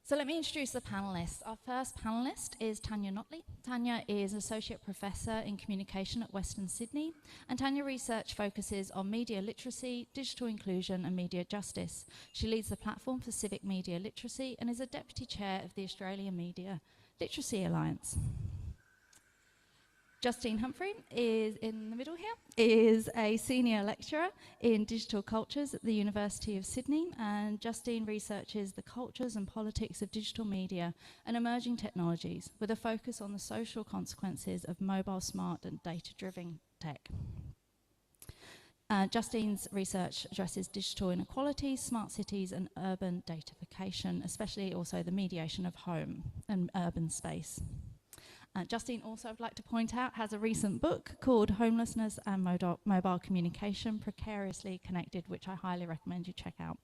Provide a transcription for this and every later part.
So let me introduce the panellists. Our first panellist is Tanya Notley. Tanya is an Associate Professor in Communication at Western Sydney, and Tanya research focuses on media literacy, digital inclusion and media justice. She leads the Platform for Civic Media Literacy and is a Deputy Chair of the Australian Media Literacy Alliance. Justine Humphry is in the middle here, is a senior lecturer in digital cultures at the University of Sydney, and Justine researches the cultures and politics of digital media and emerging technologies with a focus on the social consequences of mobile, smart and data-driven tech. Justine's research addresses digital inequalities, smart cities and urban datafication, especially also the mediation of home and urban space. Justine also, I'd like to point out, has a recent book called Homelessness and Mobile Communication, Precariously Connected, which I highly recommend you check out.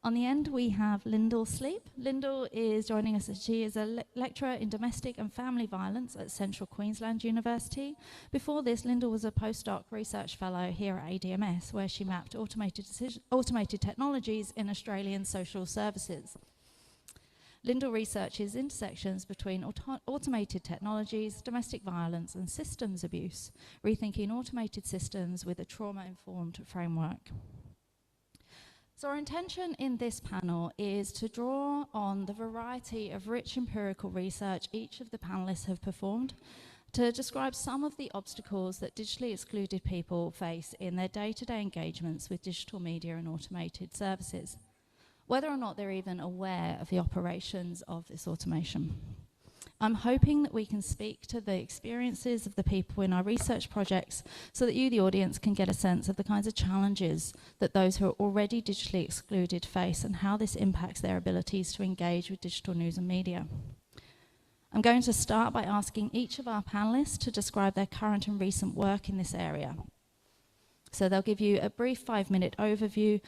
On the end, we have Lindel Sleep. Lindel is joining us. She is a lecturer in domestic and family violence at Central Queensland University. Before this, Lindel was a postdoc research fellow here at ADM+S, where she mapped automated technologies in Australian social services. Lindel researches intersections between automated technologies, domestic violence and systems abuse, rethinking automated systems with a trauma-informed framework. So our intention in this panel is to draw on the variety of rich empirical research each of the panellists have performed to describe some of the obstacles that digitally excluded people face in their day-to-day engagements with digital media and automated services, whether or not they're even aware of the operations of this automation. I'm hoping that we can speak to the experiences of the people in our research projects so that you, the audience, can get a sense of the kinds of challenges that those who are already digitally excluded face and how this impacts their abilities to engage with digital news and media. I'm going to start by asking each of our panellists to describe their current and recent work in this area. So they'll give you a brief 5-minute overview,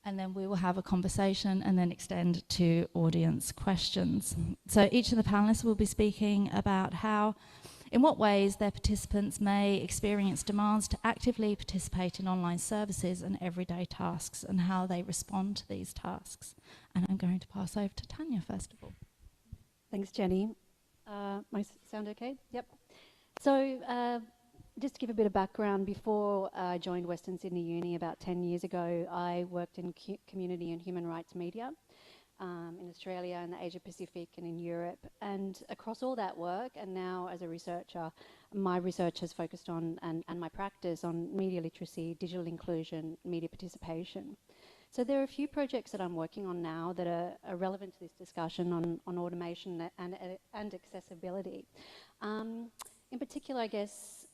and then we will have a conversation and then extend to audience questions. So each of the panellists will be speaking about in what ways their participants may experience demands to actively participate in online services and everyday tasks and how they respond to these tasks. And I'm going to pass over to Tanya first of all. Thanks, Jenny. My sound okay? Yep. So, just to give a bit of background, before I joined Western Sydney Uni about 10 years ago, I worked in community and human rights media in Australia and the Asia Pacific and in Europe. And across all that work, and now as a researcher, my research has focused on, and my practice on media literacy, digital inclusion, media participation. So there are a few projects that I'm working on now that are relevant to this discussion on automation and accessibility. In particular, I guess,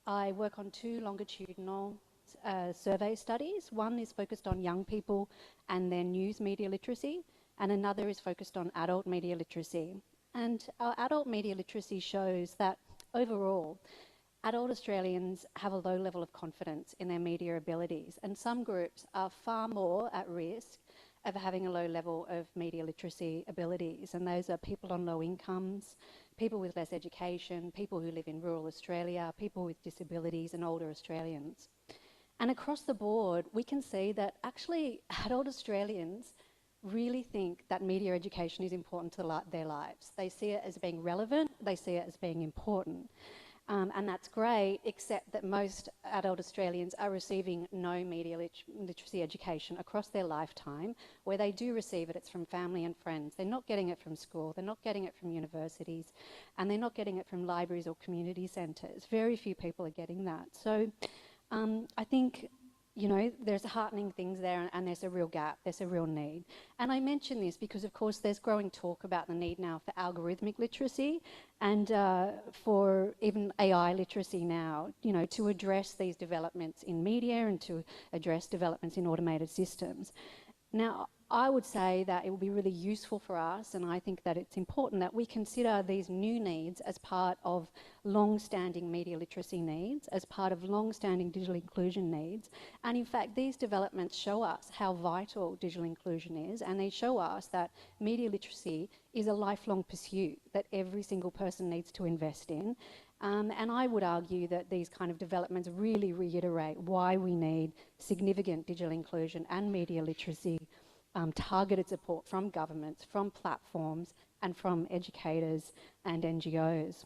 I work on 2 longitudinal survey studies. One is focused on young people and their news media literacy, and another is focused on adult media literacy. And our adult media literacy shows that overall, adult Australians have a low level of confidence in their media abilities, and some groups are far more at risk of having a low level of media literacy abilities, and those are people on low incomes, people with less education, people who live in rural Australia, people with disabilities and older Australians. And across the board, we can see that actually adult Australians really think that media education is important to their lives. They see it as being relevant, they see it as being important. And that's great, except that most adult Australians are receiving no media literacy education across their lifetime. Where they do receive it, it's from family and friends. They're not getting it from school, they're not getting it from universities, and they're not getting it from libraries or community centres. Very few people are getting that. So I think, you know, there's heartening things there, and there's a real gap, there's a real need. And I mention this because, of course, there's growing talk about the need now for algorithmic literacy and for even AI literacy now, you know, to address these developments in media and to address developments in automated systems. Now, I would say that it will be really useful for us, and I think that it's important that we consider these new needs as part of long-standing media literacy needs, as part of long-standing digital inclusion needs. And in fact, these developments show us how vital digital inclusion is, and they show us that media literacy is a lifelong pursuit that every single person needs to invest in. And I would argue that these kind of developments really reiterate why we need significant digital inclusion and media literacy targeted support from governments, from platforms, and from educators and NGOs.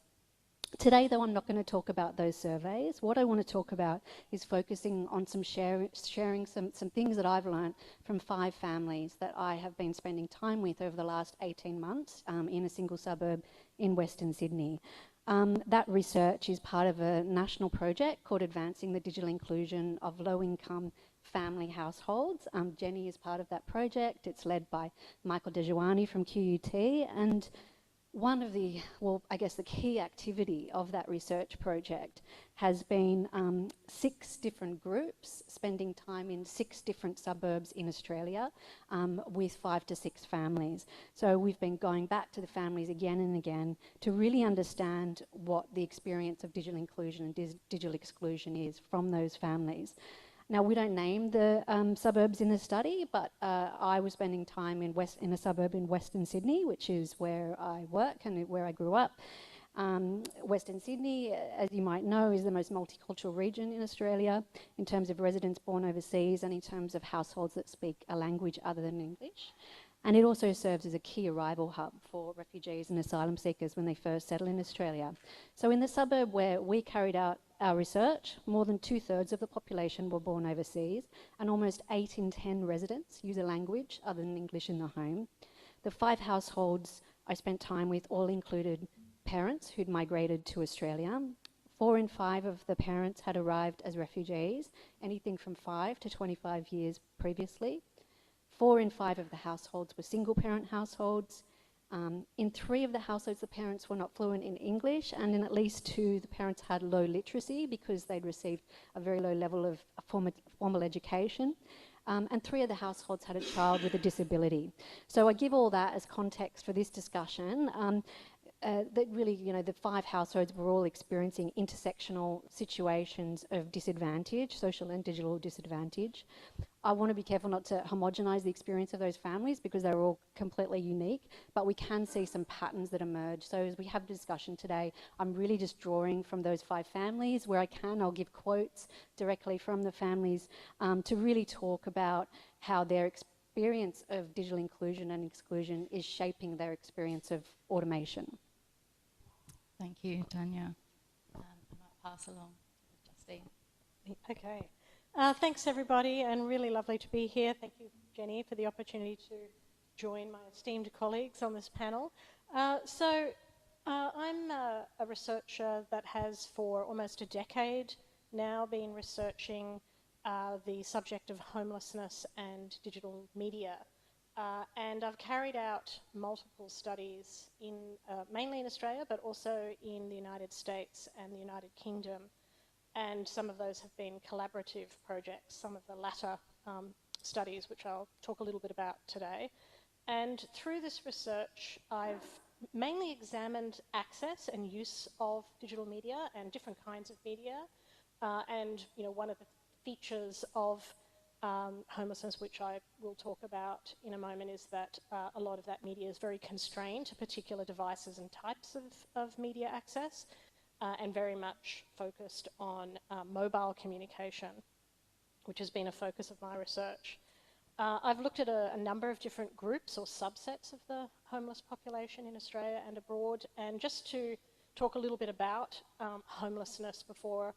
Today, though, I'm not going to talk about those surveys. What I want to talk about is focusing on some sharing some things that I've learned from 5 families that I have been spending time with over the last 18 months in a single suburb in Western Sydney. That research is part of a national project called Advancing the Digital Inclusion of Low-Income Family Households. Jenny is part of that project. It's led by Michael Dejuani from QUT, and one of the, well, I guess the key activity of that research project has been 6 different groups spending time in 6 different suburbs in Australia with 5 to 6 families. So we've been going back to the families again and again to really understand what the experience of digital inclusion and digital exclusion is from those families. Now, we don't name the suburbs in the study, but I was spending time in a suburb in Western Sydney, which is where I work and where I grew up. Western Sydney, as you might know, is the most multicultural region in Australia in terms of residents born overseas and in terms of households that speak a language other than English. And it also serves as a key arrival hub for refugees and asylum seekers when they first settle in Australia. So in the suburb where we carried out our research, more than 2/3 of the population were born overseas, and almost 8 in 10 residents use a language other than English in the home. The 5 households I spent time with all included parents who'd migrated to Australia. 4 in 5 of the parents had arrived as refugees, anything from 5 to 25 years previously. 4 in 5 of the households were single-parent households. In 3 of the households, the parents were not fluent in English, and in at least 2, the parents had low literacy because they'd received a very low level of formal education. And 3 of the households had a child with a disability. So I give all that as context for this discussion. That really, you know, the 5 households were all experiencing intersectional situations of disadvantage, social and digital disadvantage. I want to be careful not to homogenise the experience of those families because they're all completely unique, but we can see some patterns that emerge. So as we have discussion today, I'm really just drawing from those 5 families. Where I can, I'll give quotes directly from the families to really talk about how their experience of digital inclusion and exclusion is shaping their experience of automation. Thank you, Tanya. I might pass along to Justine. Okay. Thanks, everybody, and really lovely to be here. Thank you, Jenny, for the opportunity to join my esteemed colleagues on this panel. I'm a researcher that has for almost a decade now been researching the subject of homelessness and digital media. And I've carried out multiple studies mainly in Australia, but also in the United States and the United Kingdom. And some of those have been collaborative projects, some of the latter studies, which I'll talk a little bit about today. And through this research, I've mainly examined access and use of digital media and different kinds of media. And you know, one of the features of homelessness, which I will talk about in a moment, is that a lot of that media is very constrained to particular devices and types of media access. And very much focused on mobile communication, which has been a focus of my research. I've looked at a number of different groups or subsets of the homeless population in Australia and abroad, and just to talk a little bit about homelessness before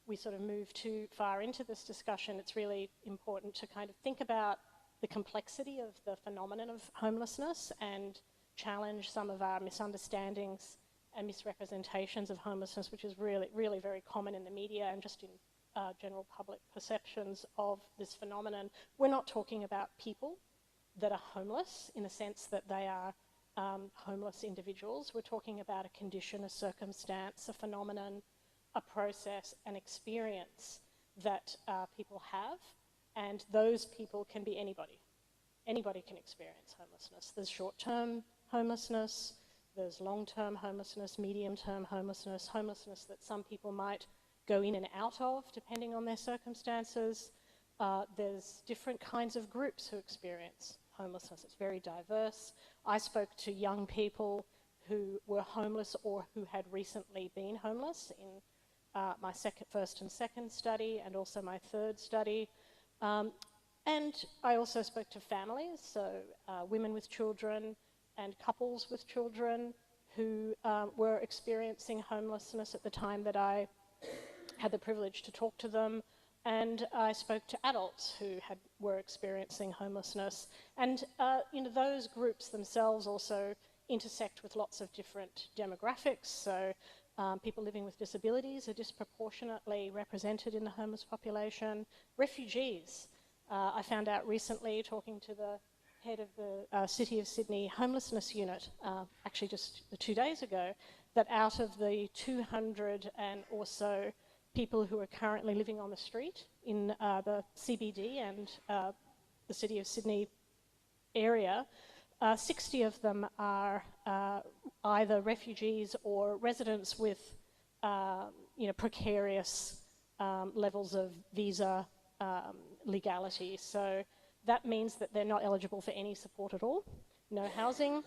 we sort of move too far into this discussion, it's really important to kind of think about the complexity of the phenomenon of homelessness and challenge some of our misunderstandings and misrepresentations of homelessness, which is really, really very common in the media and just in general public perceptions of this phenomenon. We're not talking about people that are homeless in the sense that they are homeless individuals. We're talking about a condition, a circumstance, a phenomenon, a process, an experience that people have, and those people can be anybody. Anybody can experience homelessness. There's short-term homelessness, there's long-term homelessness, medium-term homelessness, homelessness that some people might go in and out of depending on their circumstances. There's different kinds of groups who experience homelessness. It's very diverse. I spoke to young people who were homeless or who had recently been homeless in my first and second study, and also my third study. And I also spoke to families, so women with children and couples with children who were experiencing homelessness at the time that I had the privilege to talk to them. And I spoke to adults who were experiencing homelessness. And those groups themselves also intersect with lots of different demographics. So people living with disabilities are disproportionately represented in the homeless population. Refugees. I found out recently, talking to the head of the City of Sydney Homelessness Unit, actually just 2 days ago, that out of the 200 and or so people who are currently living on the street in the CBD and the City of Sydney area, 60 of them are either refugees or residents with precarious levels of visa legality. So that means that they're not eligible for any support at all, no housing.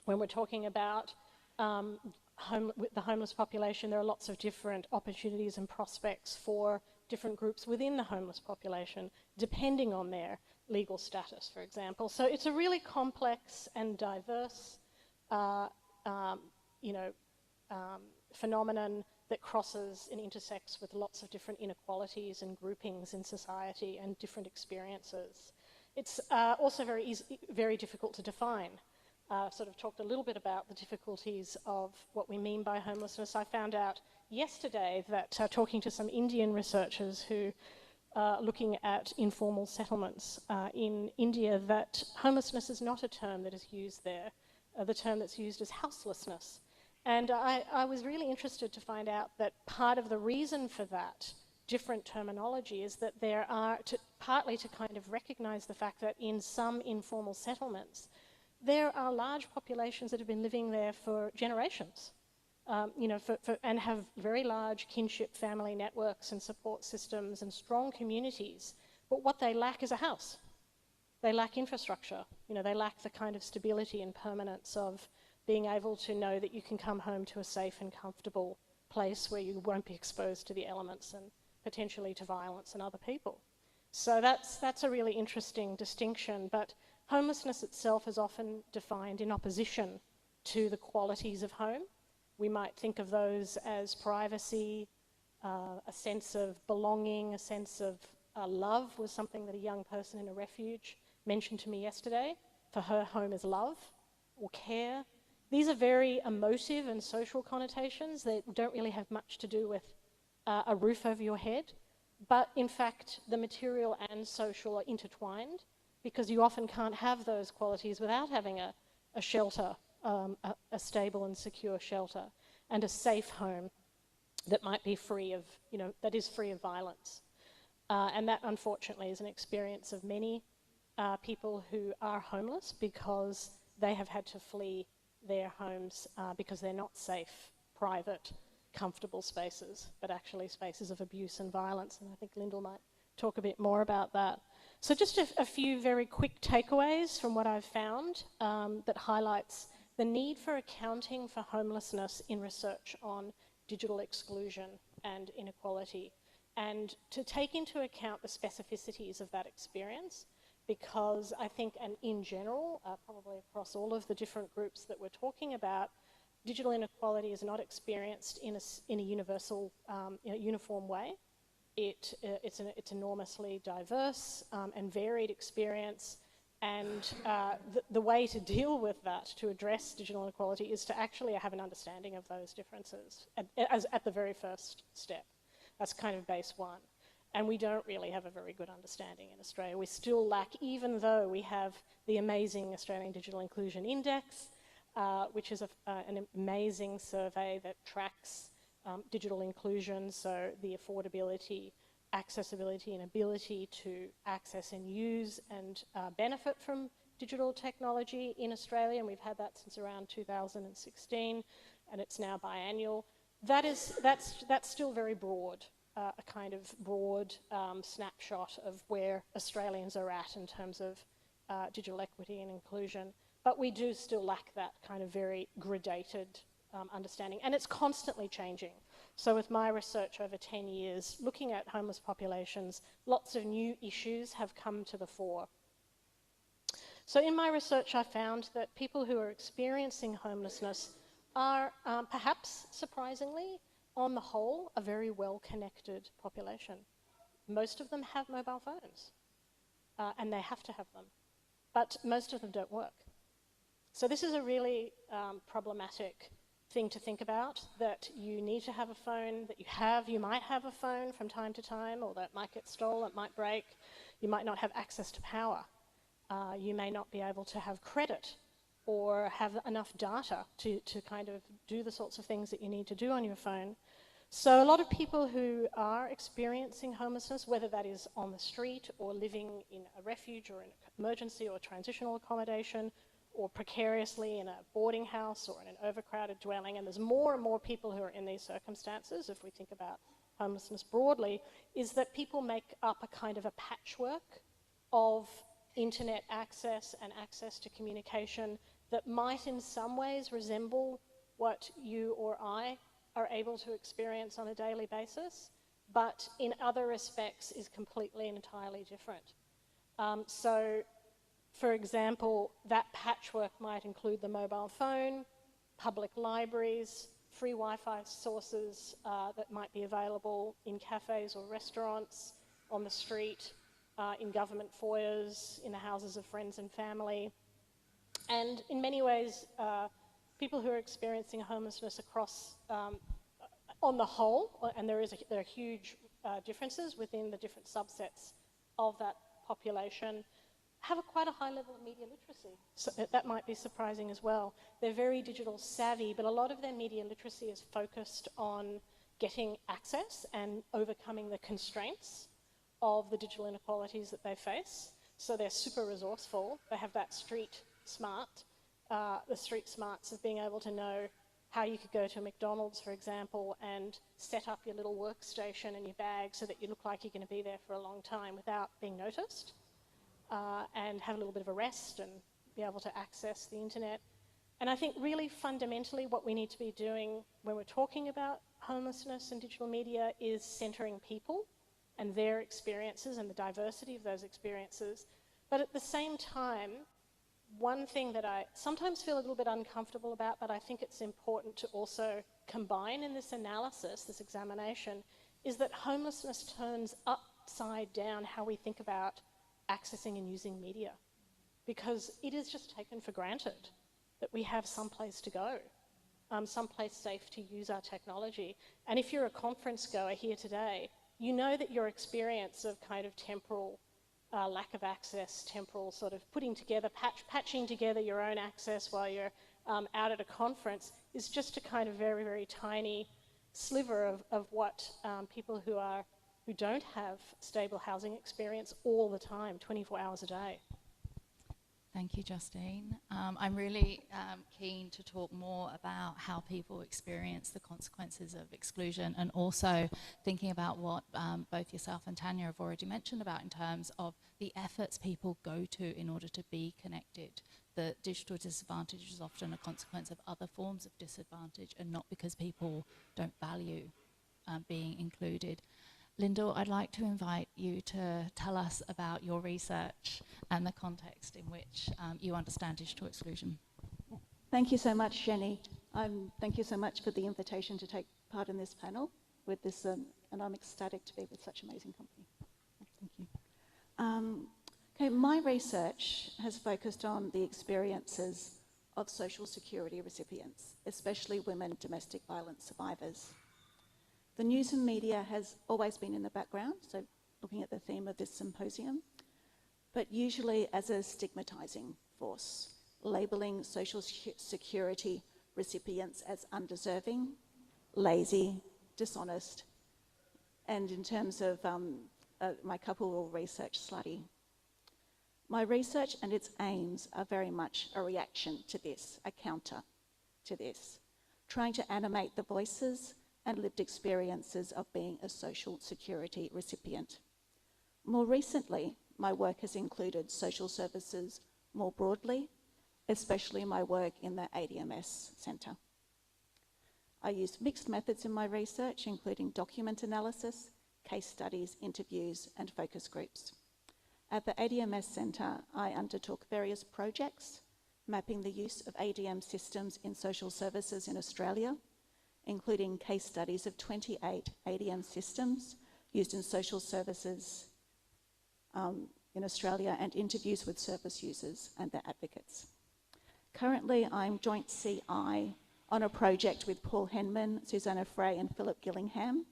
When we're talking about the homeless population, there are lots of different opportunities and prospects for different groups within the homeless population, depending on their legal status, for example. So it's a really complex and diverse phenomenon that crosses and intersects with lots of different inequalities and groupings in society and different experiences. It's also very difficult to define. Sort of talked a little bit about the difficulties of what we mean by homelessness. I found out yesterday that talking to some Indian researchers who are looking at informal settlements in India, that homelessness is not a term that is used there. The term that's used is houselessness. And I was really interested to find out that part of the reason for that different terminology is that there are, partly to kind of recognise the fact that in some informal settlements, there are large populations that have been living there for generations, and have very large kinship family networks and support systems and strong communities. But what they lack is a house. They lack infrastructure. They lack the kind of stability and permanence of being able to know that you can come home to a safe and comfortable place where you won't be exposed to the elements and potentially to violence and other people. So that's a really interesting distinction. But homelessness itself is often defined in opposition to the qualities of home. We might think of those as privacy, a sense of belonging, a sense of love was something that a young person in a refuge mentioned to me yesterday. For her, home is love or care. These are very emotive and social connotations that don't really have much to do with a roof over your head. But in fact, the material and social are intertwined, because you often can't have those qualities without having a shelter, a stable and secure shelter, and a safe home that might be free of, that is free of violence. And that, unfortunately, is an experience of many people who are homeless because they have had to flee their homes because they're not safe, private, comfortable spaces, but actually spaces of abuse and violence. And I think Lindel might talk a bit more about that. So just a few very quick takeaways from what I've found that highlights the need for accounting for homelessness in research on digital exclusion and inequality, and to take into account the specificities of that experience, because I think, and in general, probably across all of the different groups that we're talking about, digital inequality is not experienced in a universal, uniform way. It's enormously diverse and varied experience, and the way to deal with that, to address digital inequality, is to actually have an understanding of those differences at the very first step. That's kind of base one. And we don't really have a very good understanding in Australia. We still lack, even though we have the amazing Australian Digital Inclusion Index, which is an amazing survey that tracks digital inclusion, so the affordability, accessibility and ability to access and use and benefit from digital technology in Australia, and we've had that since around 2016, and it's now biannual. That's still very broad, a kind of broad snapshot of where Australians are at in terms of digital equity and inclusion. But we do still lack that kind of very gradated understanding, and it's constantly changing. So with my research over 10 years, looking at homeless populations, lots of new issues have come to the fore. So in my research, I found that people who are experiencing homelessness are, perhaps surprisingly, on the whole, a very well-connected population. Most of them have mobile phones, and they have to have them, but most of them don't work. So this is a really problematic thing to think about, that you need to have a phone, that you might have a phone from time to time, or that might get stolen, it might break, you might not have access to power, you may not be able to have credit or have enough data to kind of do the sorts of things that you need to do on your phone. So a lot of people who are experiencing homelessness, whether that is on the street or living in a refuge or in an emergency or transitional accommodation, or precariously in a boarding house or in an overcrowded dwelling, and there's more and more people who are in these circumstances, if we think about homelessness broadly, is that people make up a kind of a patchwork of internet access and access to communication that might in some ways resemble what you or I are able to experience on a daily basis, but in other respects is completely and entirely different. So, for example, that patchwork might include the mobile phone, public libraries, free Wi-Fi sources that might be available in cafes or restaurants, on the street, in government foyers, in the houses of friends and family. And in many ways, people who are experiencing homelessness across, on the whole, and there are huge differences within the different subsets of that population, have quite a high level of media literacy. So that might be surprising as well. They're very digital savvy, but a lot of their media literacy is focused on getting access and overcoming the constraints of the digital inequalities that they face. So they're super resourceful. They have that street smart. The street smarts is being able to know how you could go to a McDonald's, for example, and set up your little workstation and your bag so that you look like you're going to be there for a long time without being noticed. And have a little bit of a rest and be able to access the internet. And I think really fundamentally what we need to be doing when we're talking about homelessness and digital media is centering people and their experiences and the diversity of those experiences. But at the same time, one thing that I sometimes feel a little bit uncomfortable about, but I think it's important to also combine in this analysis, this examination, is that homelessness turns upside down how we think about accessing and using media, because it is just taken for granted that we have some place to go, someplace safe to use our technology. And if you're a conference goer here today, you know that your experience of kind of temporal lack of access, temporal sort of putting together, patching together your own access while you're out at a conference is just a kind of very, very tiny sliver of what people who don't have stable housing experience all the time, 24 hours a day. Thank you, Justine. I'm really keen to talk more about how people experience the consequences of exclusion, and also thinking about what both yourself and Tanya have already mentioned about in terms of the efforts people go to in order to be connected. The digital disadvantage is often a consequence of other forms of disadvantage and not because people don't value being included. Lindel, I'd like to invite you to tell us about your research and the context in which you understand digital exclusion. Thank you so much, Jenny. Thank you so much for the invitation to take part in this panel with this, and I'm ecstatic to be with such amazing company. Thank you. Okay, my research has focused on the experiences of social security recipients, especially women domestic violence survivors. The news and media has always been in the background, so looking at the theme of this symposium, but usually as a stigmatising force, labelling social security recipients as undeserving, lazy, dishonest, and in terms of my couple research study. My research and its aims are very much a reaction to this, a counter to this, trying to animate the voices and lived experiences of being a social security recipient. More recently, my work has included social services more broadly, especially my work in the ADM+S Centre. I used mixed methods in my research, including document analysis, case studies, interviews, and focus groups. At the ADM+S Centre, I undertook various projects mapping the use of ADM systems in social services in Australia, including case studies of 28 ADM systems used in social services in Australia and interviews with service users and their advocates. Currently, I'm joint CI on a project with Paul Henman, Susanna Frey and Philip Gillingham,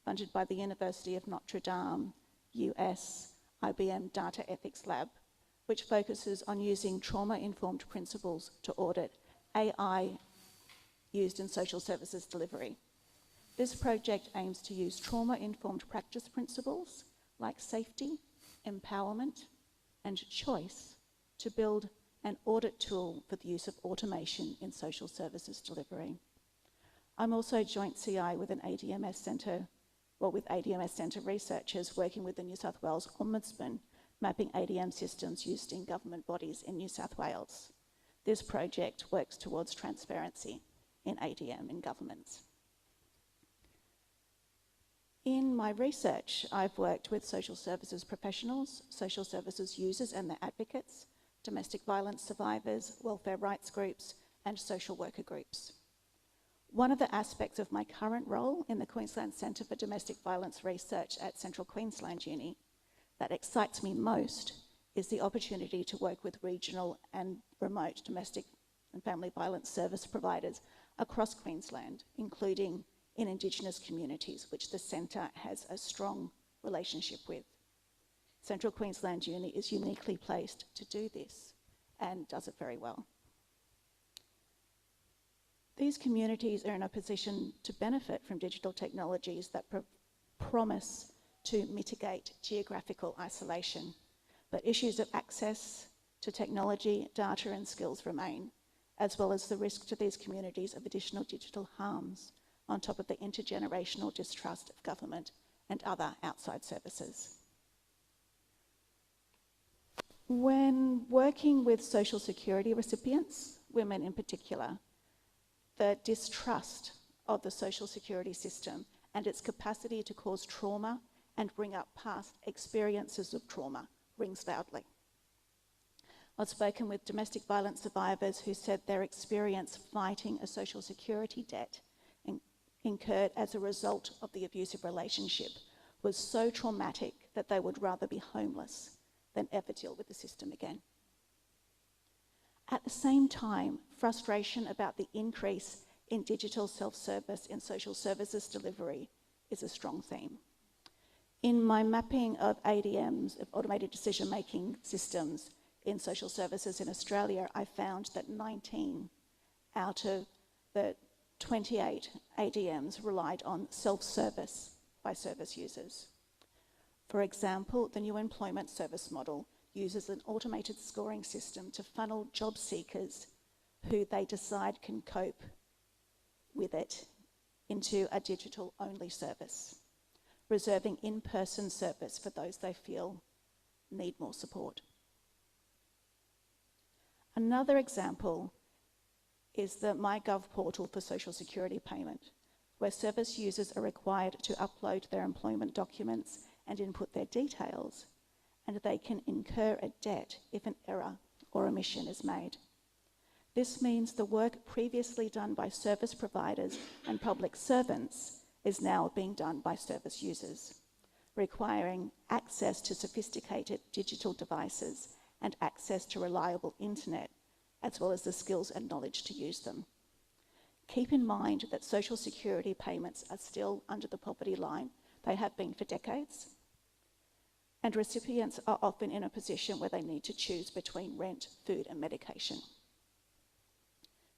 funded by the University of Notre Dame, US, IBM Data Ethics Lab, which focuses on using trauma-informed principles to audit AI used in social services delivery. This project aims to use trauma-informed practice principles like safety, empowerment, and choice to build an audit tool for the use of automation in social services delivery. I'm also joint CI with an ADM+S Centre, with ADM+S Centre researchers working with the New South Wales Ombudsman, mapping ADM systems used in government bodies in New South Wales. This project works towards transparency in ADM in governments. In my research, I've worked with social services professionals, social services users and their advocates, domestic violence survivors, welfare rights groups, and social worker groups. One of the aspects of my current role in the Queensland Centre for Domestic Violence Research at Central Queensland Uni that excites me most is the opportunity to work with regional and remote domestic and family violence service providers across Queensland, including in Indigenous communities, which the Centre has a strong relationship with. Central Queensland Uni is uniquely placed to do this and does it very well. These communities are in a position to benefit from digital technologies that promise to mitigate geographical isolation, but issues of access to technology, data and skills remain, as well as the risk to these communities of additional digital harms on top of the intergenerational distrust of government and other outside services. When working with social security recipients, women in particular, the distrust of the social security system and its capacity to cause trauma and bring up past experiences of trauma rings loudly. I've spoken with domestic violence survivors who said their experience fighting a social security debt incurred as a result of the abusive relationship was so traumatic that they would rather be homeless than ever deal with the system again. At the same time, frustration about the increase in digital self-service in social services delivery is a strong theme. In my mapping of ADMs, of automated decision-making systems in social services in Australia, I found that 19 out of the 28 ADMs relied on self-service by service users. For example, the new employment service model uses an automated scoring system to funnel job seekers who they decide can cope with it into a digital-only service, reserving in-person service for those they feel need more support. Another example is the MyGov portal for Social Security payment, where service users are required to upload their employment documents and input their details, and they can incur a debt if an error or omission is made. This means the work previously done by service providers and public servants is now being done by service users, requiring access to sophisticated digital devices and access to reliable internet, as well as the skills and knowledge to use them. Keep in mind that social security payments are still under the poverty line. They have been for decades. And recipients are often in a position where they need to choose between rent, food, and medication.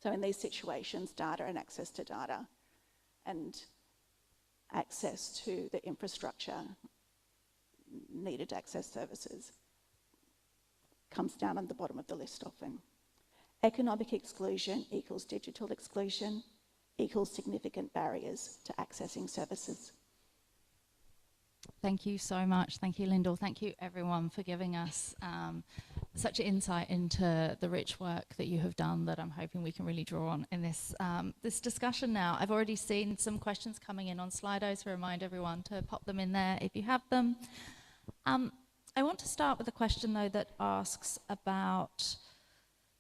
So in these situations, data and access to data and access to the infrastructure needed to access services comes down on the bottom of the list often. Economic exclusion equals digital exclusion equals significant barriers to accessing services. Thank you so much. Thank you, Lindel. Thank you, everyone, for giving us such insight into the rich work that you have done that I'm hoping we can really draw on in this this discussion now. I've already seen some questions coming in on Slido, so remind everyone to pop them in there if you have them. I want to start with a question, though, that asks about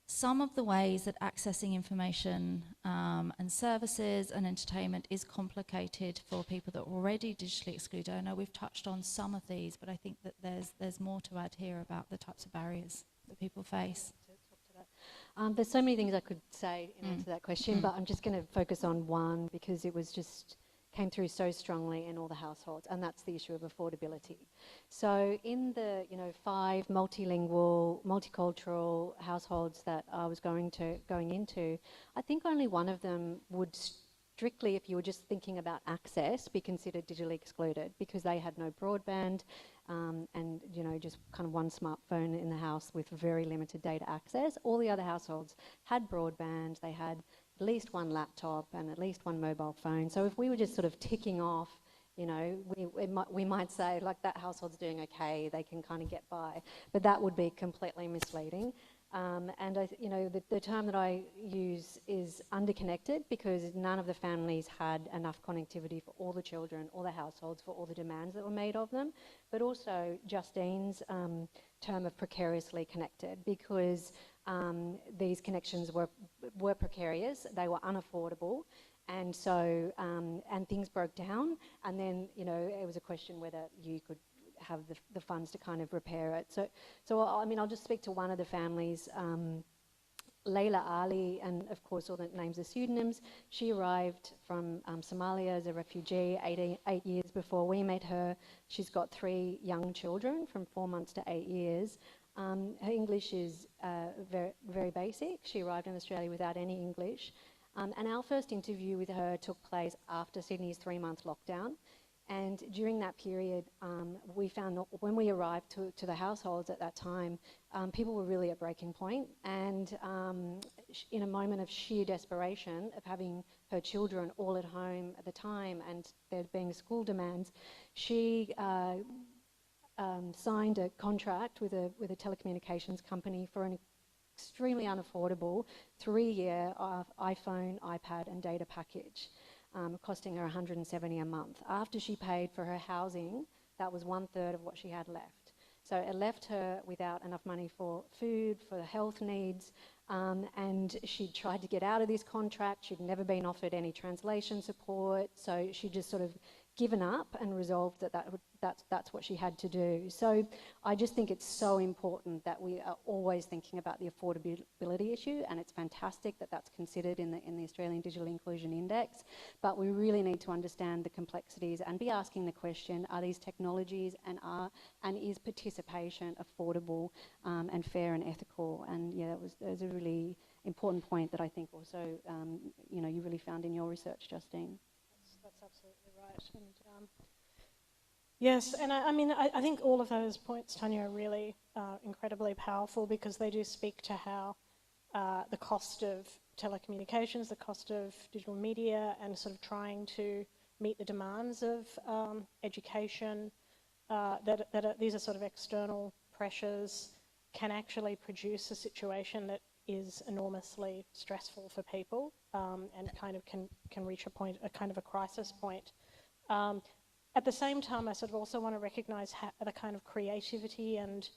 some of the ways that accessing information and services and entertainment is complicated for people that are already digitally excluded. I know we've touched on some of these, but I think that there's more to add here about the types of barriers that people face. There's so many things I could say in answer to that question, but I'm just going to focus on one because it was just came through so strongly in all the households, and that's the issue of affordability. So in the 5 multilingual, multicultural households that I was going into, I think only one of them would strictly, if you were just thinking about access, be considered digitally excluded because they had no broadband and just kind of one smartphone in the house with very limited data access. All the other households had broadband, they had at least one laptop and at least one mobile phone. So if we were just sort of ticking off, we might say like that household's doing okay, they can kind of get by, but that would be completely misleading. And the term that I use is underconnected because none of the families had enough connectivity for all the children, all the households, for all the demands that were made of them. But also Justine's term of precariously connected because these connections were precarious, they were unaffordable, and so and things broke down, and then it was a question whether you could have the funds to kind of repair it. So I mean, I'll just speak to one of the families, Layla Ali, and of course all the names are pseudonyms. She arrived from Somalia as a refugee 8 years before we met her. She's got 3 young children from 4 months to 8 years. Her English is very, very basic. She arrived in Australia without any English. And our first interview with her took place after Sydney's 3-month lockdown. And during that period, we found that when we arrived to the households at that time, people were really at breaking point. And in a moment of sheer desperation of having her children all at home at the time and there being school demands, she signed a contract with a telecommunications company for an extremely unaffordable 3-year iPhone, iPad and data package, costing her $170 a month. After she paid for her housing, that was 1/3 of what she had left. So it left her without enough money for food, for health needs, and she tried to get out of this contract. She'd never been offered any translation support, so she just sort of given up and resolved that's what she had to do. So I just think it's so important that we are always thinking about the affordability issue, and it's fantastic that that's considered in the Australian Digital Inclusion Index, but we really need to understand the complexities and be asking the question, are these technologies and is participation affordable and fair and ethical? And yeah, that was a really important point that I think also you really found in your research, Justine. That's absolutely right. And yes, and I think all of those points, Tanya, are really incredibly powerful because they do speak to how the cost of telecommunications, the cost of digital media, and sort of trying to meet the demands of education, these are sort of external pressures, can actually produce a situation that is enormously stressful for people and kind of can reach a kind of a crisis point. At the same time, I sort of also want to recognise the kind of creativity and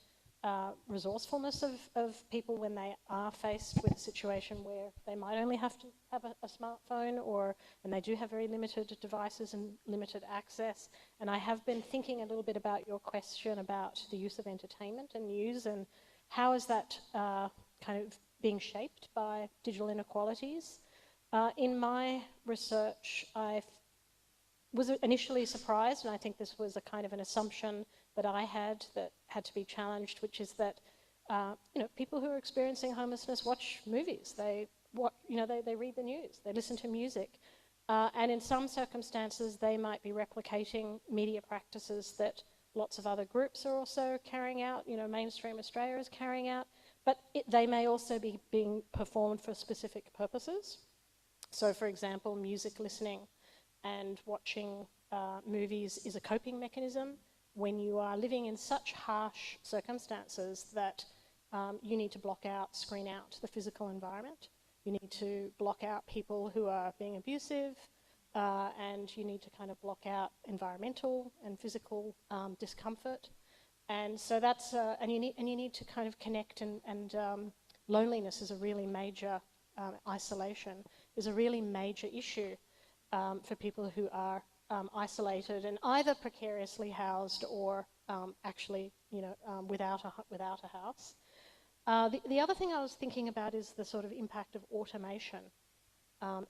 resourcefulness of people when they are faced with a situation where they might only have to have a smartphone, and they do have very limited devices and limited access. And I have been thinking a little bit about your question about the use of entertainment and news, and how is that kind of being shaped by digital inequalities. In my research, I was initially surprised, and I think this was a kind of an assumption that I had that had to be challenged, which is that people who are experiencing homelessness watch movies, they read the news, they listen to music, and in some circumstances they might be replicating media practices that lots of other groups are also carrying out, mainstream Australia is carrying out, but they may also be being performed for specific purposes. So for example, music listening and watching movies is a coping mechanism when you are living in such harsh circumstances that you need to block out, screen out the physical environment. You need to block out people who are being abusive, and you need to kind of block out environmental and physical discomfort. And so that's, and you need to kind of connect, and loneliness is a really major, isolation is a really major issue for people who are isolated and either precariously housed or actually, without a house. The other thing I was thinking about is the sort of impact of automation,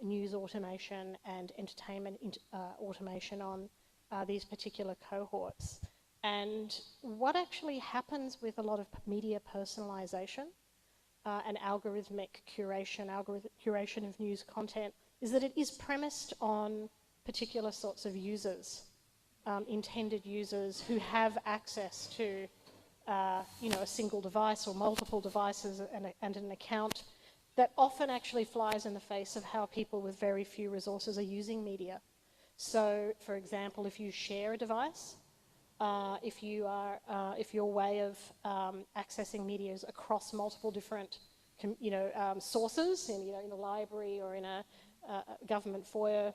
news automation and entertainment automation on these particular cohorts. And what actually happens with a lot of media personalisation and algorithmic curation of news content is that it is premised on particular sorts of users, intended users who have access to a single device or multiple devices and an account that often actually flies in the face of how people with very few resources are using media. So, for example, if you share a device, if your way of accessing media is across multiple different, sources in a library or in a government foyer,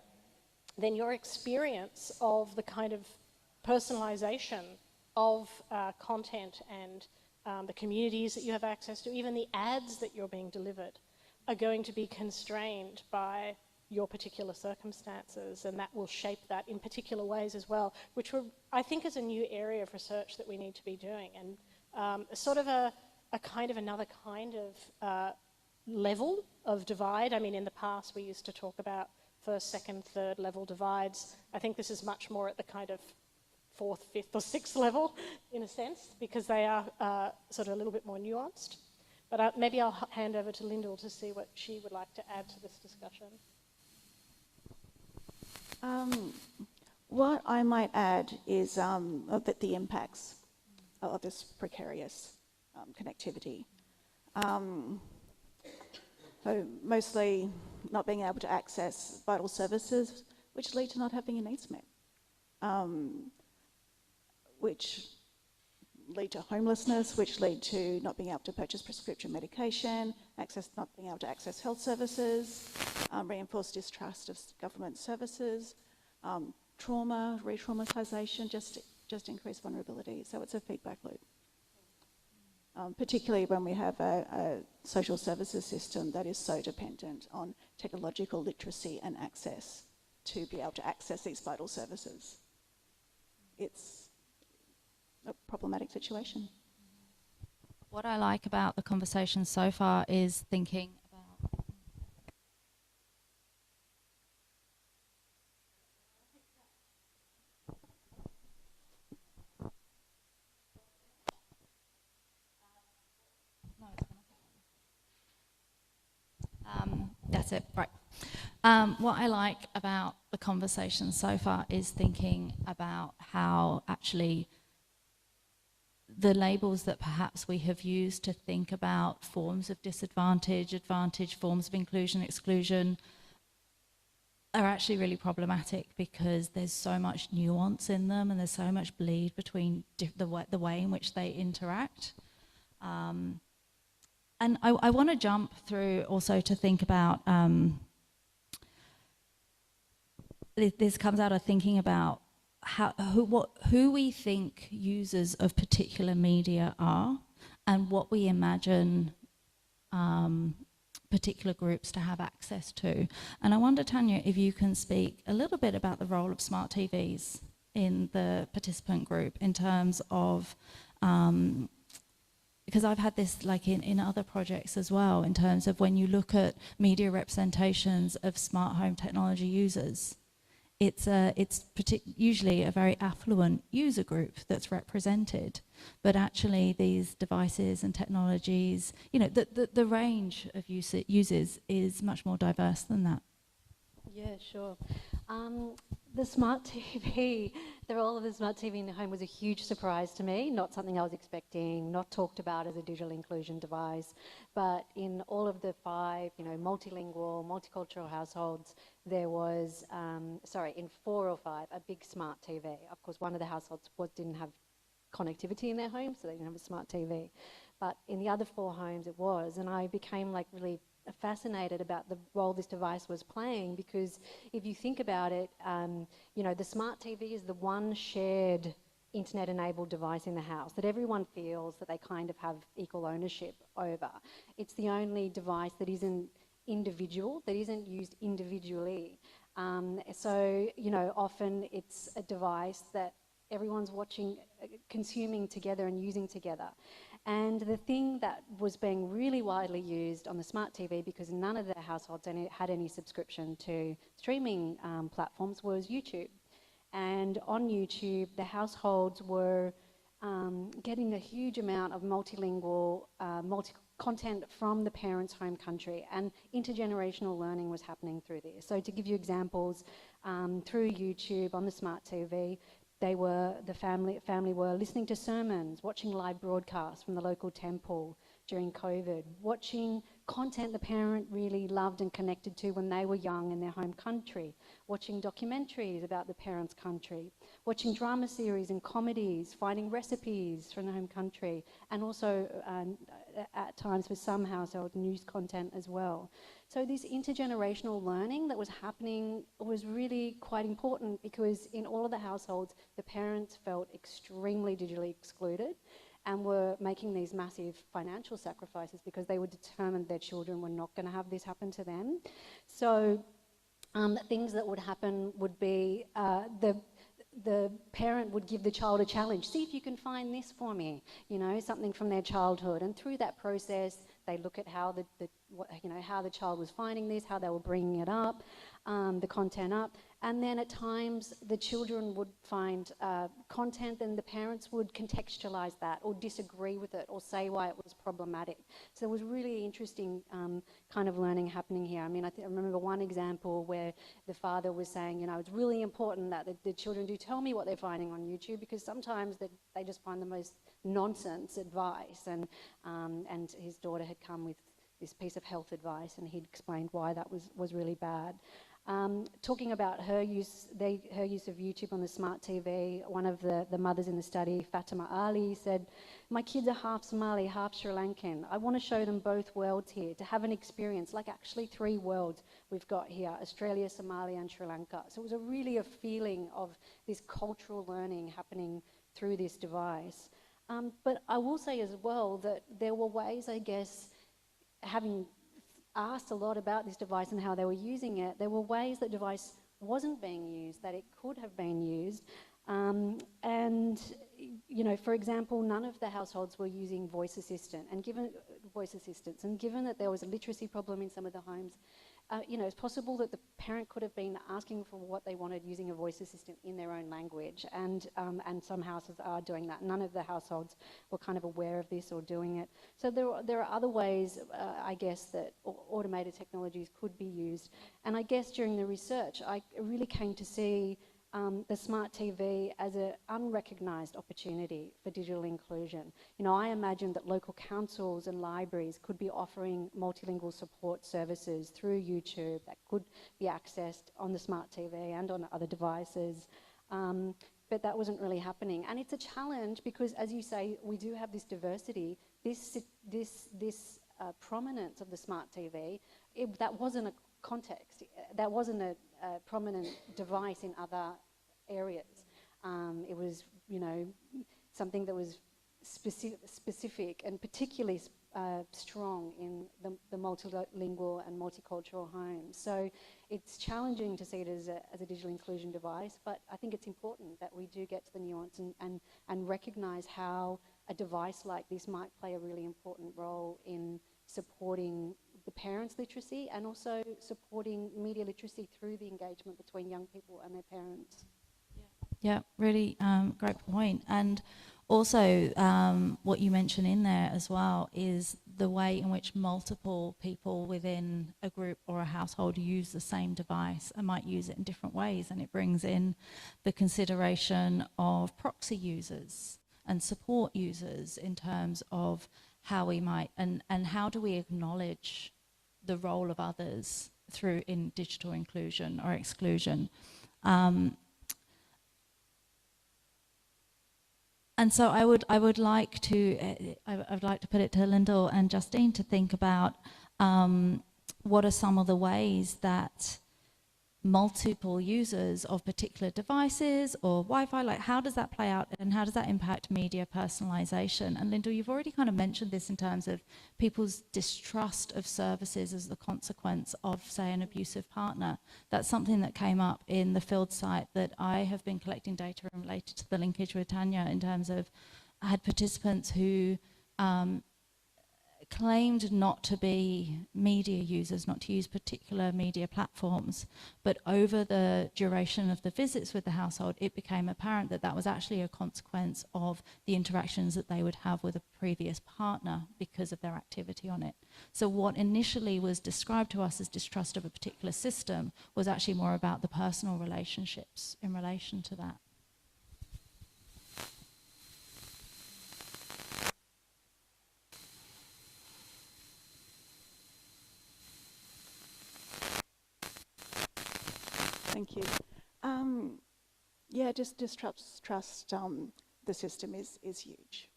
then your experience of the kind of personalisation of content and the communities that you have access to, even the ads that you're being delivered, are going to be constrained by your particular circumstances, and that will shape that in particular ways as well, which I think is a new area of research that we need to be doing, and sort of a kind of another kind of level of divide. I mean, in the past we used to talk about first, second, third level divides. I think this is much more at the kind of fourth, fifth or sixth level in a sense, because they are sort of a little bit more nuanced. But maybe I'll hand over to Lindel to see what she would like to add to this discussion. What I might add is that the impacts of this precarious connectivity. So mostly not being able to access vital services, which lead to not having your needs met, which lead to homelessness, which lead to not being able to purchase prescription medication, not being able to access health services, reinforced distrust of government services, trauma, re-traumatisation, just increased vulnerability. So it's a feedback loop. Particularly when we have a social services system that is so dependent on technological literacy and access to be able to access these vital services. It's a problematic situation. What I like about the conversation so far is thinking about... That's it, right. What I like about the conversation so far is thinking about how actually the labels that perhaps we have used to think about forms of disadvantage, advantage, forms of inclusion, exclusion, are actually really problematic because there's so much nuance in them and there's so much bleed between the way in which they interact. And I want to jump through also to think about, this comes out of thinking about who we think users of particular media are and what we imagine particular groups to have access to. And I wonder, Tanya, if you can speak a little bit about the role of smart TVs in the participant group in terms of, because I've had this like in other projects as well, in terms of when you look at media representations of smart home technology users, it's usually a very affluent user group that's represented, but actually these devices and technologies, the range of users is much more diverse than that. Yeah, sure. The smart TV, the role of the smart TV in the home was a huge surprise to me, not something I was expecting, not talked about as a digital inclusion device, but in all of the 5, multilingual, multicultural households, there was, in 4 or 5, a big smart TV. Of course, one of the households didn't have connectivity in their home, so they didn't have a smart TV. but in the other 4 homes it was. And I became like really fascinated about the role this device was playing, because if you think about it, you know, the smart TV is the one shared internet-enabled device in the house that everyone feels that they kind of have equal ownership over. It's the only device that isn't individual, that isn't used individually. So, you know, often it's a device that everyone's watching, consuming together and using together. And the thing that was being really widely used on the smart TV, because none of the households had any subscription to streaming platforms, was YouTube. And on YouTube, the households were getting a huge amount of multilingual, content from the parents' home country, and intergenerational learning was happening through this. So to give you examples, through YouTube on the smart TV, the family were listening to sermons, watching live broadcasts from the local temple during COVID, watching content the parent really loved and connected to when they were young in their home country, watching documentaries about the parents' country, watching drama series and comedies, finding recipes from the home country, and also at times for some households, news content as well. So this intergenerational learning that was happening was really quite important, because in all of the households, the parents felt extremely digitally excluded and were making these massive financial sacrifices because they were determined their children were not going to have this happen to them. So things that would happen would be the parent would give the child a challenge. See if you can find this for me, you know, something from their childhood. And through that process, they look at how how the child was finding this, how they were bringing it up, the content up. And then at times the children would find content and the parents would contextualize that or disagree with it or say why it was problematic. So there was really interesting kind of learning happening here. I mean, I remember one example where the father was saying, you know, it's really important that the children do tell me what they're finding on YouTube, because sometimes they just find the most nonsense advice. And his daughter had come with this piece of health advice, and he'd explained why that was really bad. Talking about her use of YouTube on the smart TV, one of the mothers in the study, Fatima Ali, said, "My kids are half Somali, half Sri Lankan. I want to show them both worlds here, to have an experience, like actually 3 worlds we've got here, Australia, Somalia and Sri Lanka." So it was really a feeling of this cultural learning happening through this device. But I will say as well that there were ways, I guess, having asked a lot about this device and how they were using it, there were ways that device wasn't being used, that it could have been used. And, you know, for example, none of the households were using voice assistants, and given that there was a literacy problem in some of the homes, you know, it's possible that the parent could have been asking for what they wanted using a voice assistant in their own language, and some houses are doing that. None of the households were kind of aware of this or doing it. So there are other ways, I guess, that automated technologies could be used. And I guess during the research, I really came to see the smart TV as an unrecognised opportunity for digital inclusion. You know, I imagine that local councils and libraries could be offering multilingual support services through YouTube that could be accessed on the smart TV and on other devices. But that wasn't really happening. And it's a challenge because, as you say, we do have this diversity, this prominence of the smart TV. That wasn't a context. That wasn't a prominent device in other areas. It was, you know, something that was specific and particularly strong in the multilingual and multicultural homes. So it's challenging to see it as a digital inclusion device, but I think it's important that we do get to the nuance and recognise how a device like this might play a really important role in supporting the parents' literacy and also supporting media literacy through the engagement between young people and their parents. Yeah, really great point. And also what you mentioned in there as well is the way in which multiple people within a group or a household use the same device and might use it in different ways, and it brings in the consideration of proxy users and support users in terms of how we might and how do we acknowledge the role of others in digital inclusion or exclusion. And so I would like to put it to Lindel and Justine to think about what are some of the ways that multiple users of particular devices or Wi-Fi, like how does that play out and how does that impact media personalization? And Lindel, you've already kind of mentioned this in terms of people's distrust of services as the consequence of, say, an abusive partner. That's something that came up in the field site that I have been collecting data in related to the linkage with Tanya, in terms of I had participants who claimed not to be media users, not to use particular media platforms, but over the duration of the visits with the household, it became apparent that that was actually a consequence of the interactions that they would have with a previous partner because of their activity on it. So what initially was described to us as distrust of a particular system was actually more about the personal relationships in relation to that. Thank you. Yeah, just distrust the system is huge.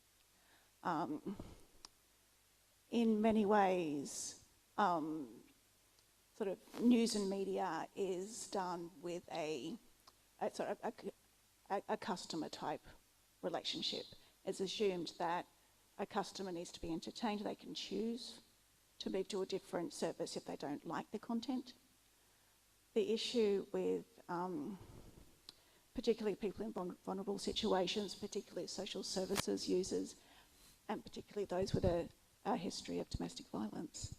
In many ways, sort of news and media is done with a customer type relationship. It's assumed that a customer needs to be entertained. They can choose to move to a different service if they don't like the content. The issue with particularly people in vulnerable situations, particularly social services users, and particularly those with a history of domestic violence,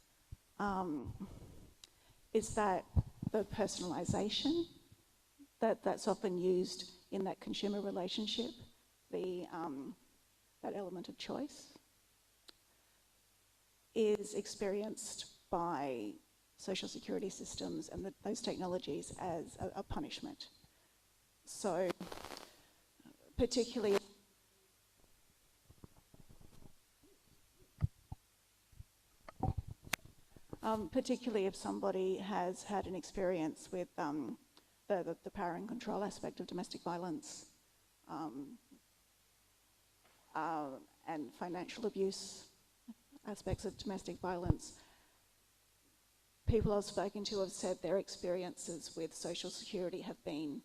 is that the personalisation that's often used in that consumer relationship, that element of choice, is experienced by social security systems and those technologies as a punishment. So particularly if somebody has had an experience with the power and control aspect of domestic violence and financial abuse aspects of domestic violence, people I've spoken to have said their experiences with social security have been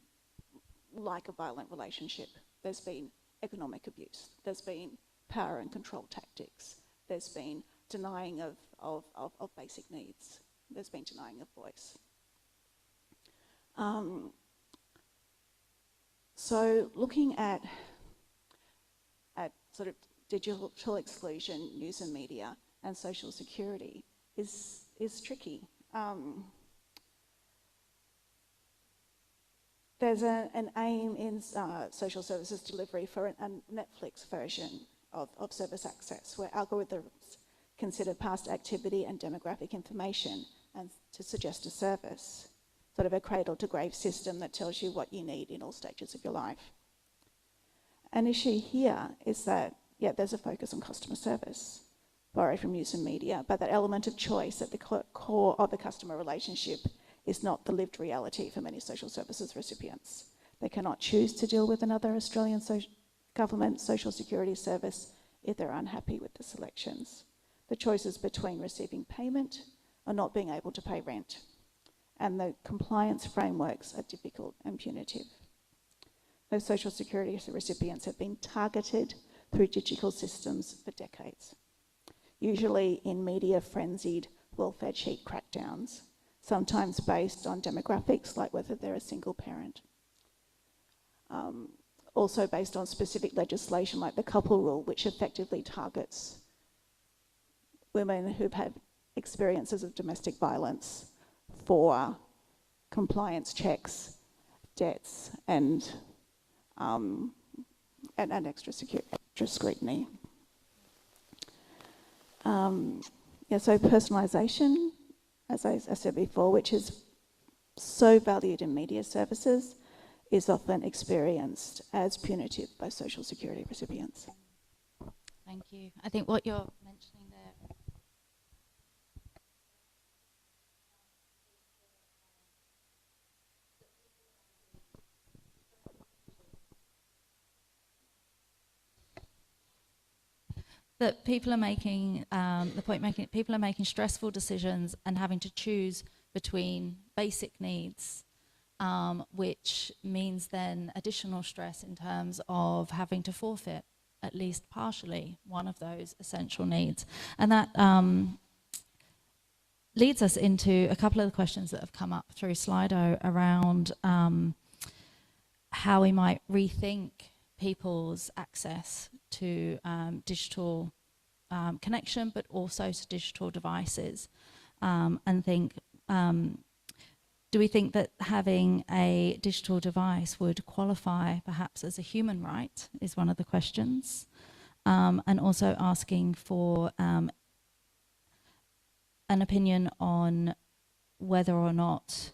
like a violent relationship. There's been economic abuse, there's been power and control tactics, there's been denying of basic needs, there's been denying of voice. So looking at sort of digital exclusion, news and media, and social security is tricky. There's an aim in social services delivery for a Netflix version of service access, where algorithms consider past activity and demographic information and to suggest a service, sort of a cradle-to-grave system that tells you what you need in all stages of your life. An issue here is that, yeah, there's a focus on customer service, borrowed from news and media, but that element of choice at the core of the customer relationship is not the lived reality for many social services recipients. They cannot choose to deal with another Australian government social security service if they're unhappy with the selections. The choices between receiving payment or not being able to pay rent, and the compliance frameworks are difficult and punitive. Those social security recipients have been targeted through digital systems for decades, usually in media-frenzied welfare cheat crackdowns, sometimes based on demographics like whether they're a single parent. Also based on specific legislation like the couple rule, which effectively targets women who've had experiences of domestic violence for compliance checks, debts, and extra scrutiny. So personalisation, as I said before, which is so valued in media services, is often experienced as punitive by social security recipients. Thank you. I think what you're mentioning there that people are making, people are making stressful decisions and having to choose between basic needs, which means then additional stress in terms of having to forfeit at least partially one of those essential needs. And that leads us into a couple of the questions that have come up through Slido around how we might rethink people's access to digital connection, but also to digital devices, and think, do we think that having a digital device would qualify perhaps as a human right, is one of the questions. And also asking for an opinion on whether or not,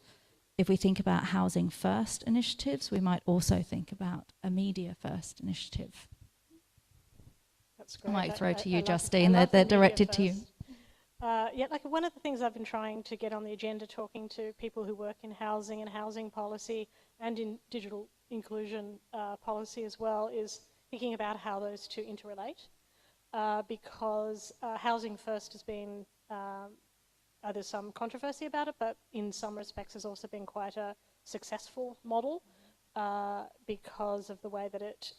if we think about housing first initiatives, we might also think about a media first initiative. That's great. I might throw to you, Justine. They're directed to you. Yeah, like one of the things I've been trying to get on the agenda, talking to people who work in housing and housing policy and in digital inclusion policy as well, is thinking about how those two interrelate. Because housing first has been, there's some controversy about it, but in some respects has also been quite a successful model because of the way that it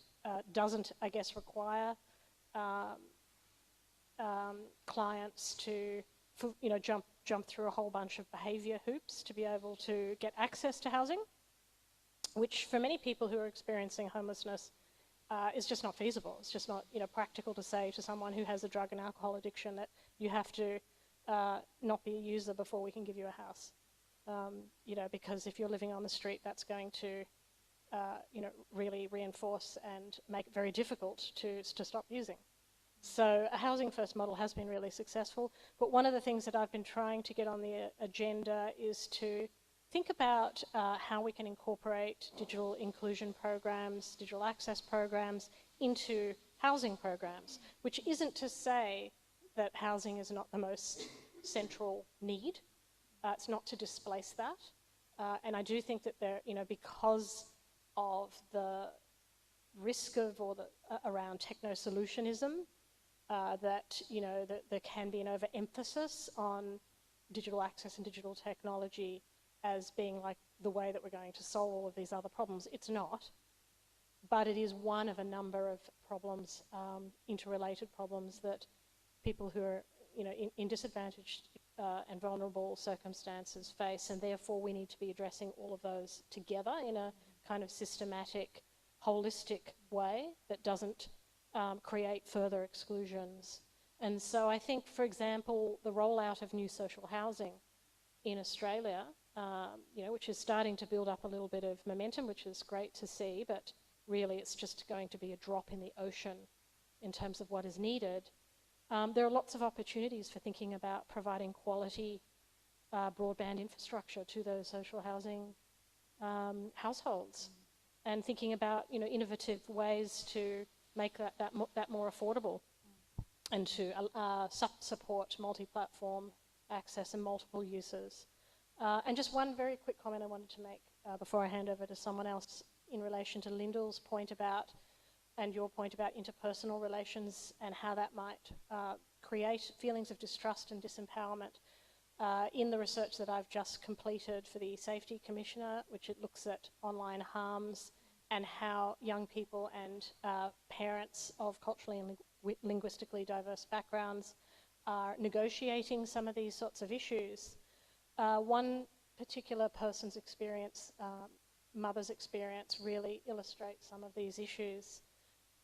doesn't, I guess, require clients to, jump through a whole bunch of behaviour hoops to be able to get access to housing, which for many people who are experiencing homelessness is just not feasible. It's just not, practical to say to someone who has a drug and alcohol addiction that you have to not be a user before we can give you a house. Because if you're living on the street, that's going to, really reinforce and make it very difficult to stop using. So a housing first model has been really successful, but one of the things that I've been trying to get on the agenda is to think about how we can incorporate digital inclusion programs, digital access programs into housing programs, which isn't to say that housing is not the most central need. It's not to displace that. And I do think that there, because of the risk of around techno-solutionism, that there can be an overemphasis on digital access and digital technology as being like the way that we're going to solve all of these other problems. It's not, but it is one of a number of problems, interrelated problems that people who are in disadvantaged and vulnerable circumstances face, and therefore we need to be addressing all of those together in a kind of systematic, holistic way that doesn't create further exclusions. And so I think, for example, the rollout of new social housing in Australia, which is starting to build up a little bit of momentum, which is great to see, but really it's just going to be a drop in the ocean in terms of what is needed. There are lots of opportunities for thinking about providing quality broadband infrastructure to those social housing households, and thinking about innovative ways to make that more affordable, and to support multi-platform access and multiple uses. And just one very quick comment I wanted to make before I hand over to someone else in relation to Lindel's point about, and your point about interpersonal relations and how that might create feelings of distrust and disempowerment. In the research that I've just completed for the Safety Commissioner, which it looks at online harms and how young people and parents of culturally and linguistically diverse backgrounds are negotiating some of these sorts of issues. One particular person's experience, mother's experience, really illustrates some of these issues.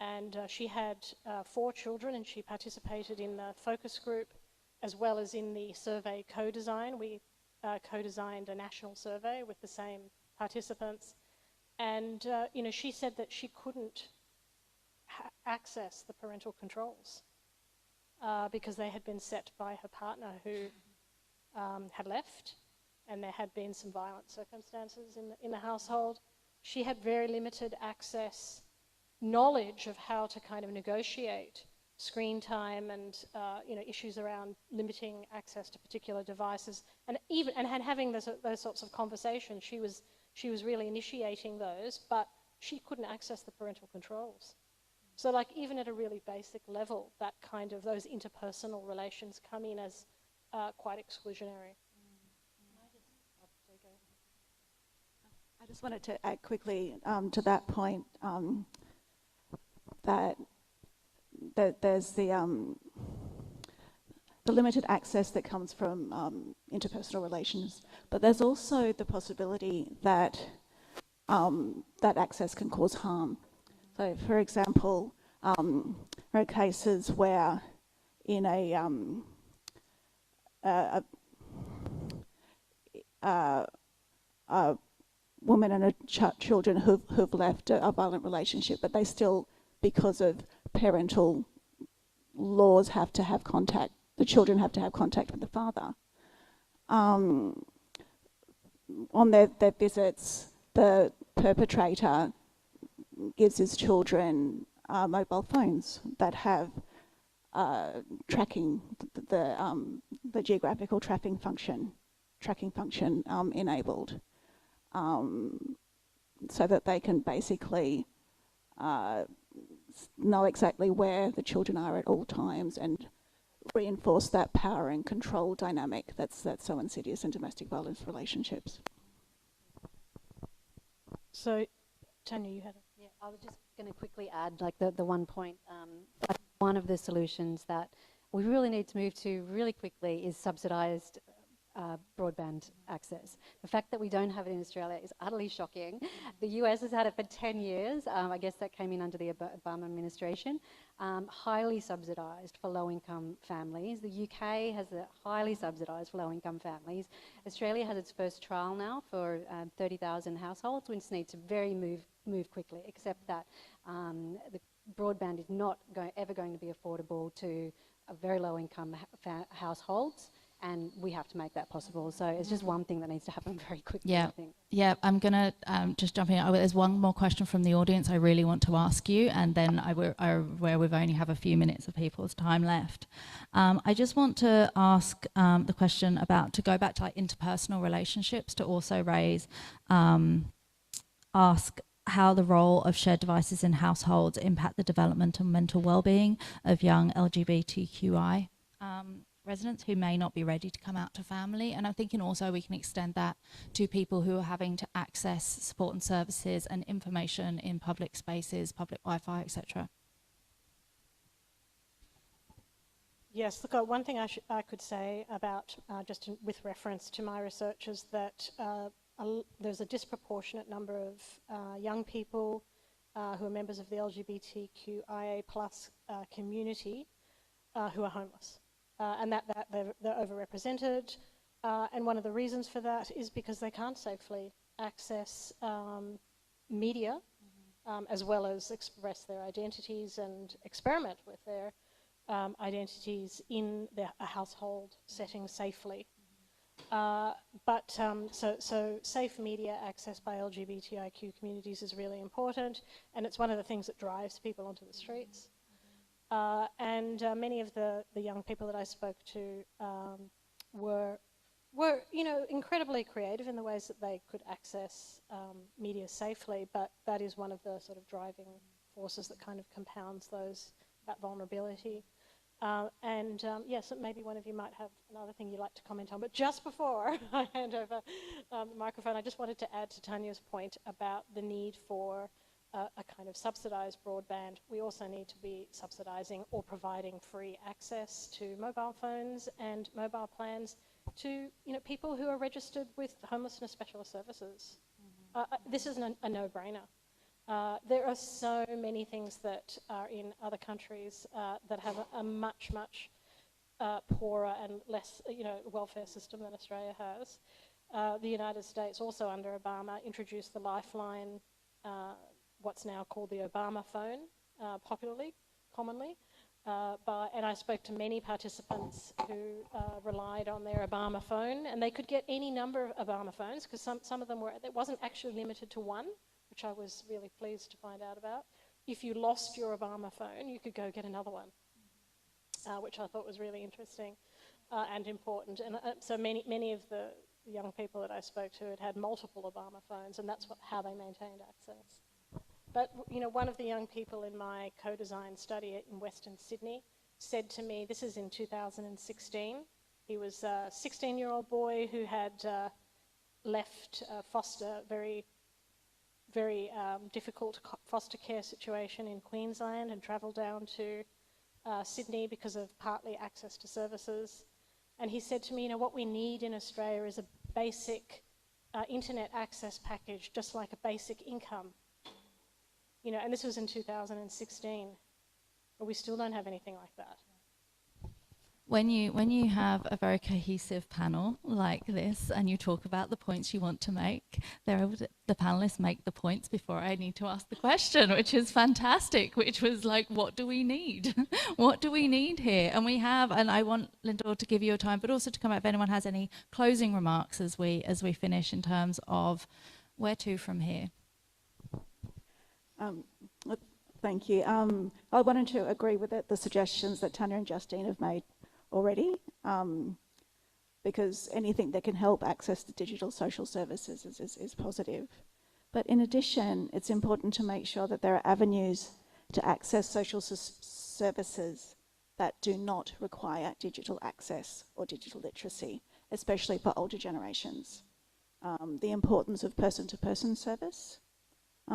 And she had 4 children, and she participated in the focus group as well as in the survey co-design. We co-designed a national survey with the same participants. And she said that she couldn't access the parental controls because they had been set by her partner, who had left, and there had been some violent circumstances in the household. She had very limited access, knowledge of how to kind of negotiate screen time and issues around limiting access to particular devices, and having those sorts of conversations. She was really initiating those, but she couldn't access the parental controls. So like even at a really basic level, that kind of, those interpersonal relations come in as quite exclusionary. I just wanted to add quickly to that point that there's the limited access that comes from interpersonal relations, but there's also the possibility that that access can cause harm. So, for example, there are cases where in a woman and her children who've left a violent relationship, but they still, because of parental laws, have to have contact. The children have to have contact with the father. On their visits, the perpetrator gives his children mobile phones that have tracking, the geographical tracking function enabled, so that they can basically know exactly where the children are at all times and reinforce that power and control dynamic that's so insidious in domestic violence relationships. So, Tanya, you had Yeah, I was just going to quickly add, like the one point. One of the solutions that we really need to move to really quickly is subsidised broadband access. The fact that we don't have it in Australia is utterly shocking. The US has had it for 10 years. I guess that came in under the Obama administration. Highly subsidised for low-income families. The UK has it highly subsidised for low-income families. Australia has its first trial now for 30,000 households. We just need to move quickly, except that the broadband is not ever going to be affordable to very low-income households, and we have to make that possible. So it's just one thing that needs to happen very quickly, I think. Yeah, I'm going to just jump in. There's one more question from the audience I really want to ask you, and then where we've only have a few minutes of people's time left. I just want to ask the question about, to go back to like interpersonal relationships, to also raise, ask how the role of shared devices in households impact the development and mental well-being of young LGBTQI residents who may not be ready to come out to family. And I'm thinking also we can extend that to people who are having to access support and services and information in public spaces, public Wi-Fi, etc. Yes, look, one thing I could say about, with reference to my research, is that there's a disproportionate number of young people who are members of the LGBTQIA+ community who are homeless. And that they're overrepresented. And one of the reasons for that is because they can't safely access media, as well as express their identities and experiment with their identities in a household setting safely. So safe media access by LGBTIQ communities is really important, and it's one of the things that drives people onto the streets. Many of the young people that I spoke to were incredibly creative in the ways that they could access media safely, but that is one of the sort of driving forces that kind of compounds that vulnerability. Yes, maybe one of you might have another thing you'd like to comment on, but just before I hand over the microphone, I just wanted to add to Tanya's point about the need for a kind of subsidised broadband. We also need to be subsidising or providing free access to mobile phones and mobile plans to people who are registered with homelessness specialist services. This is a no-brainer. There are so many things that are in other countries that have a much poorer and less welfare system than Australia has. The United States, also under Obama, introduced the Lifeline, what's now called the Obama phone, commonly. And I spoke to many participants who relied on their Obama phone, and they could get any number of Obama phones, because some of them it wasn't actually limited to one, which I was really pleased to find out about. If you lost your Obama phone, you could go get another one, which I thought was really interesting and important. And so many of the young people that I spoke to had multiple Obama phones, and that's how they maintained access. But, you know, one of the young people in my co-design study in Western Sydney said to me, this is in 2016, he was a 16-year-old boy who had left foster, very difficult foster care situation in Queensland and travelled down to Sydney because of partly access to services. And he said to me, you know, what we need in Australia is a basic internet access package, just like a basic income. You know, and this was in 2016, but we still don't have anything like that. When you have a very cohesive panel like this and you talk about the points you want to make, the panellists make the points before I need to ask the question, which is fantastic, which was like, what do we need? What do we need here? And we have, and I want Lindel to give you a time, but also to come out if anyone has any closing remarks as we finish in terms of where to from here. Thank you. I wanted to agree with the suggestions that Tanya and Justine have made already, because anything that can help access to digital social services is positive. But in addition, it's important to make sure that there are avenues to access social services that do not require digital access or digital literacy, especially for older generations. The importance of person-to-person service,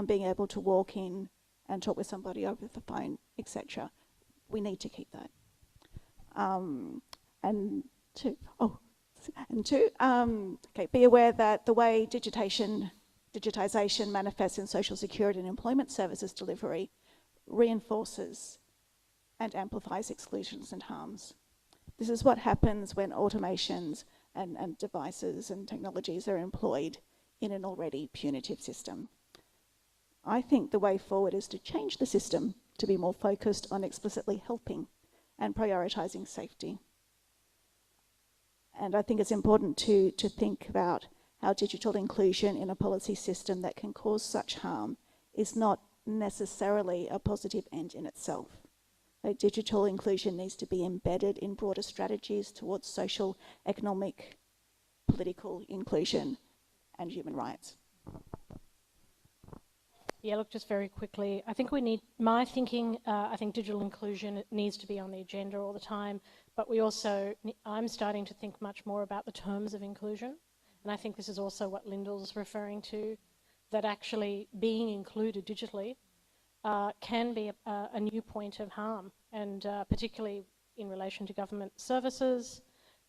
being able to walk in and talk with somebody over the phone, etc. We need to keep that. Be aware that the way digitisation manifests in social security and employment services delivery reinforces and amplifies exclusions and harms. This is what happens when automations and devices and technologies are employed in an already punitive system. I think the way forward is to change the system to be more focused on explicitly helping and prioritising safety. And I think it's important to think about how digital inclusion in a policy system that can cause such harm is not necessarily a positive end in itself. Digital inclusion needs to be embedded in broader strategies towards social, economic, political inclusion and human rights. Yeah, look, just very quickly, I think we need, my thinking, I think digital inclusion needs to be on the agenda all the time, but we also, I'm starting to think much more about the terms of inclusion, and I think this is also what Lindel's referring to, that actually being included digitally can be a new point of harm, and particularly in relation to government services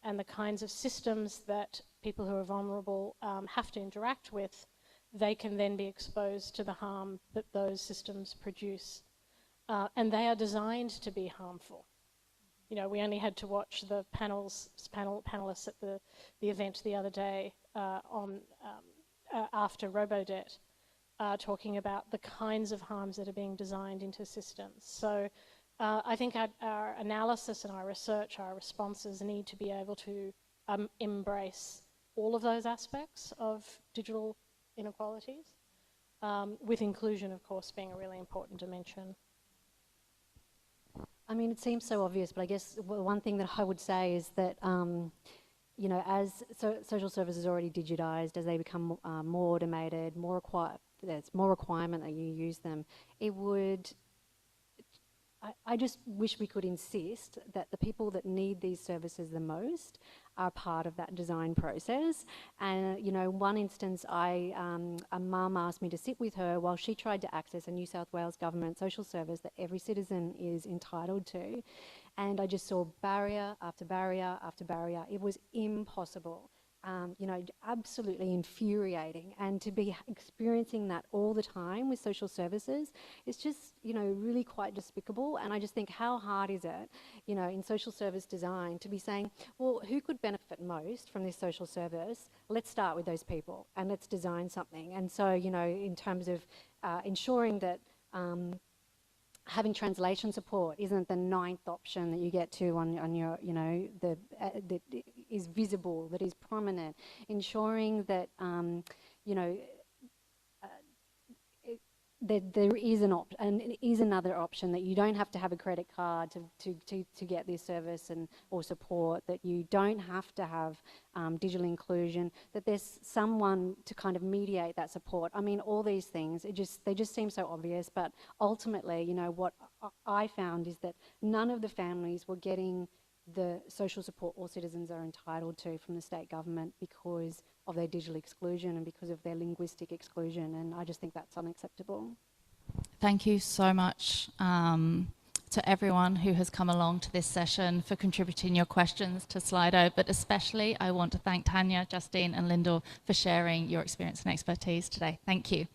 and the kinds of systems that people who are vulnerable have to interact with. They can then be exposed to the harm that those systems produce. And they are designed to be harmful. You know, we only had to watch the panellists at the event the other day after Robodebt, talking about the kinds of harms that are being designed into systems. So I think our analysis and our research, our responses need to be able to embrace all of those aspects of digital inequalities, with inclusion, of course, being a really important dimension. I mean, it seems so obvious, but I guess one thing that I would say is that, you know, as social services are already digitised, as they become more automated, there's more requirement that you use them, it would, I just wish we could insist that the people that need these services the most are part of that design process. And, you know, one instance, a mum asked me to sit with her while she tried to access a New South Wales government social service that every citizen is entitled to. And I just saw barrier after barrier after barrier. It was impossible. You know, absolutely infuriating, and to be experiencing that all the time with social services is just, you know, really quite despicable. And I just think, how hard is it, you know, in social service design to be saying, well, who could benefit most from this social service? Let's start with those people and let's design something. And so, you know, in terms of ensuring that having translation support isn't the 9th option that you get to on your, you know, that is visible, that is prominent. Ensuring that, you know, there is another option, that you don't have to have a credit card to get this service or support, that you don't have to have digital inclusion, that there's someone to kind of mediate that support. I mean, all these things, they just seem so obvious, but ultimately, you know, what I found is that none of the families were getting the social support all citizens are entitled to from the state government because of their digital exclusion and because of their linguistic exclusion, and I just think that's unacceptable. Thank you so much to everyone who has come along to this session for contributing your questions to Slido, but especially I want to thank Tanya, Justine and Lindel for sharing your experience and expertise today. Thank you.